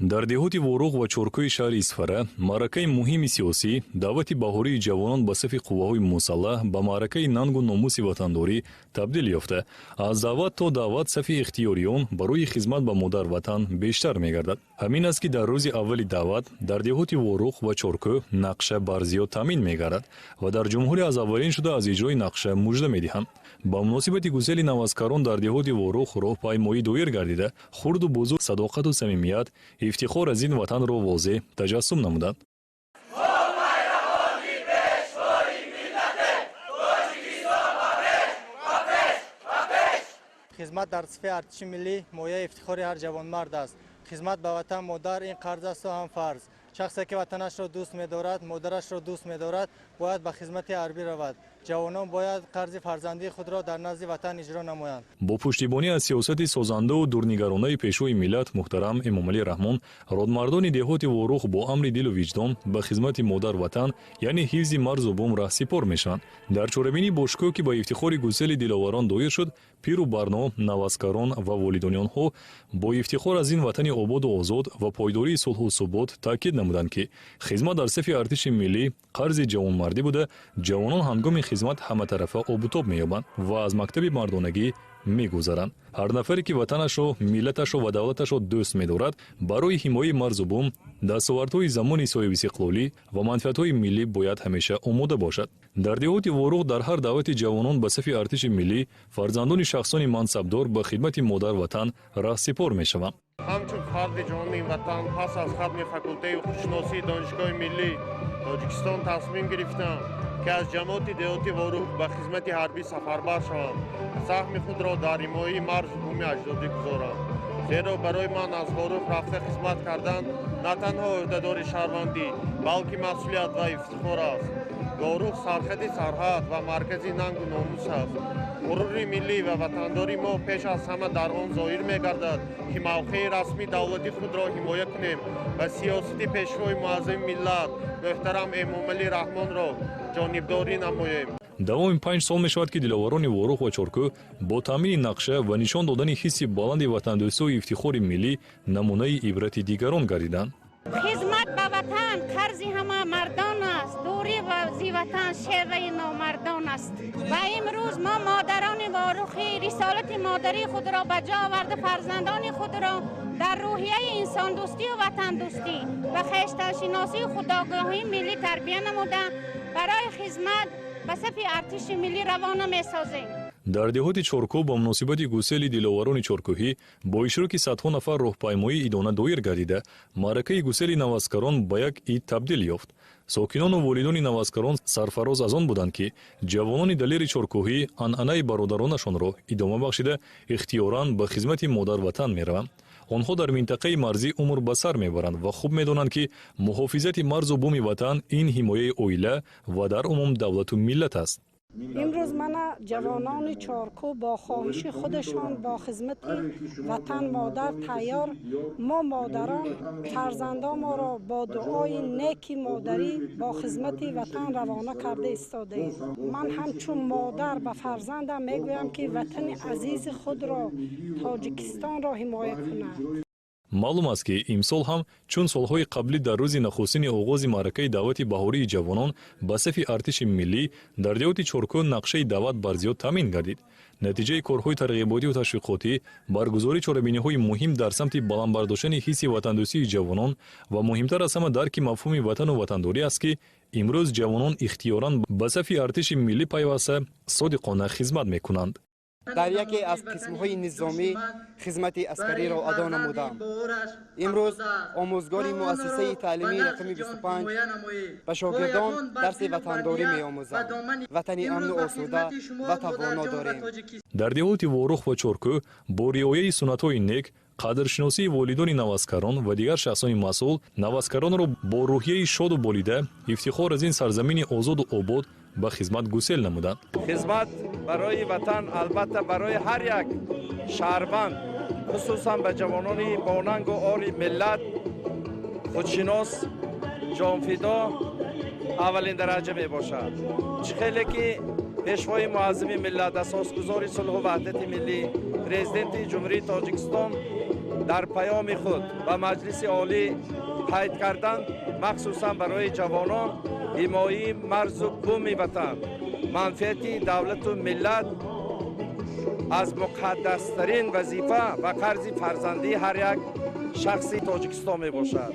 дар деҳоти Воруғ ва Чоркӯи шаҳри Исфара маъракаи муҳими сиёсӣ, даъвати баҳории ҷавонон ба сафи қувваҳои мусаллаҳ ба маъракаи нангу номуси ватандорӣ табдил ёфта, аз даъват то даъват сафи ихтиёриён барои хизмат ба модар ватан бештар мегардад. ҳамин аст ки дар рӯзи аввали даъват дар деҳоти Воруғ ва Чоркӯ нақша барзиёд таъмин мегардад ва дар ҷумҳури аз аввалин шуда аз иҷрои нақша мужда медиҳам. ба муносибати гузели навазкарон дар деҳоти Воруғ роҳпаймоӣ доир гардида, хурду бузург садоқату самимият ифтихор аз ин ватанро возеҳ таҷассум намуданд. خدمت در صف ارتش ملی مایه افتخار هر جوانمرد است. خدمت به وطن مادر این قرض است و هم فرض. شخصی که وطنش را دوست می‌دارد، مادرش را دوست می‌دارد، باید به خدمت حربی رود. جوانان باید قرض فرزندی خود را در نزد وطن اجرا نمایند. با پشتیبانی از سیاست سازنده و دورنگرانه پیشوی ملت محترم امامعلی رحمان، رودمردان دهات واروغ با امر دل و وجدان به خدمت مادر وطن یعنی حفظ مرز و بوم را سپار میشوند. در چوربینی باشگاه که با افتخار گسل دلاوران دایر شد، پیر و برنا، نوازکاران و والدین آنها با افتخار از این وطن آباد و آزاد و پایداری صلح و ثبات تاکید نمودند که خدمت در صف ارتش ملی قرض جوانمردی بوده. جوانان هنگام خدمت همه طرفه آبوتاب می‌یابند و از مکتب مردانگی می‌گذرند. هر نفری که وطنش را، ملتش را و دولتش را دوست می‌دارد، برای حمایت مرز و بوم، دستاوردهای زمانی صاحب استقلالی و منفعت‌های ملی باید همیشه آماده باشد. در دهات واروغ در هر دعوت جوانان به صف ارتش ملی، فرزندان شخصان منصبدار به خدمت مادر وطن راهسپار می‌شوند. همچون فرد جوان این وطن پس از ختم فاکولته حقوق‌شناسی دانشگاه ملی تاجیکستان تصمیم گرفتم که از جماعت دهات واروغ به خدمت حربی سفربر شوم. سهم خود را در حمایت مرز بوم اجدادی گذارم. زیرا برای من از واروغ رفته خدمت کردن نه تنها عهدهدار شهروندی بلکه مسئولیت و افتخار است. واروغ سرحد سرحد و مرکز ننگ و ناموس است. غرور ملی و وطنداری ما پیش از همه در آن ظاهر می‌گردد که موقع رسمی دولتی خود را حمایت کنیم و سیاست پیشوای معظم ملت محترم امامعلی رحمان را جانبداری نماییم. دوام 5 سال میشود که دلاوران واروغ و چورکو با تامین نقشه و نشان دادن حس بلند وطندوستی و افتخار ملی نمونه عبرت دیگران گردیدند. خدمت به وطن قرض همه مردان است. دوری و زی وطن شیوه نامردان است. و امروز ما مادران واروغی رسالت مادری خود را به جا آورده فرزندان خود را در روحیه انسان دوستی و وطن دوستی و خویشتن شناسی و خودآگاهی ملی تربیت نموده برای خدمت به صف ارتش ملی روانه می‌سازیم. در دهات چورکو با مناسبت گسل دلاوران چورکویی با اشتراک صدها نفر راهپیمایی ادانه دایر گردیده، معرکه گسل نوازکاران به یک عید تبدیل یافت. ساکنان و والدان نوازکاران سرفراز از آن بودند که جوانان دلیر چورکویی عنعنه برادرانشان را ادامه بخشیده اختیاراً به خدمت مادر وطن می‌روند. آنها در منطقه مرزی عمر به سر میبرند و خوب میدانند که محافظت مرز و بوم وطن این حمایت عائله و در عموم دولت و ملت است. امروز من جوانان چارکو با خواهش خودشان با خدمت وطن مادر تیار، ما مادران فرزندان ما را با دعای نیک مادری با خدمت وطن روانه کرده ایستاده. من همچون مادر به فرزندم میگویم که وطن عزیز خود را تاجیکستان را حمایت کند. معلوم است که امسال هم چون سالهای قبلی در روز نخستین آغاز معرکه دعوت بهاری جوانان به صف ارتش ملی در دهات چورکو نقشه دعوت برزیاد تامین گردید. نتیجه کارهای ترغیباتی و تشویقاتی، برگزاری چاره‌بینی‌های مهم در سمت بلند برداشتن حس وطندوستی جوانان و مهمتر از همه درک مفهوم وطن و وطنداری است که امروز جوانان اختیاراً به صف ارتش ملی پیوسته صادقانه خدمت می‌کنند. در یکی از قسم‌های نظامی خدمت عسکری را ادا نمودم. امروز آموزگاری مؤسسه تعلیمی رقم 25 به شاگردان درس وطنداری می‌آموزد. وطنی امن و آسوده و توانا داریم. در دهات واروغ و چورکو با رعایت سنت‌های نیک، قدرشناسی والدان نوازکاران و دیگر شخصان مسئول، نوازکاران را با روحیه شاد و بالیده افتخار از این سرزمین آزاد و آباد به خدمت گسل نمودند. خدمت برای وطن البته برای هر یک شهروند، خصوصا به جوانان باننگ و عالی ملت، خودشناس، جانفدا اولین درجه می باشد. خیلی که پیشوای معظم ملت، اساسگزار صلح و وحدت ملی، پرزیدنت جمهوری تاجیکستان در پیام خود به مجلس عالی قید کردند، مخصوصا برای جوانان حمایت مرز و بوم وطن، منفعت دولت و ملت از مقدسترین وظیفه و قرض فرزندی هر یک شخصی تاجیکستان می باشد.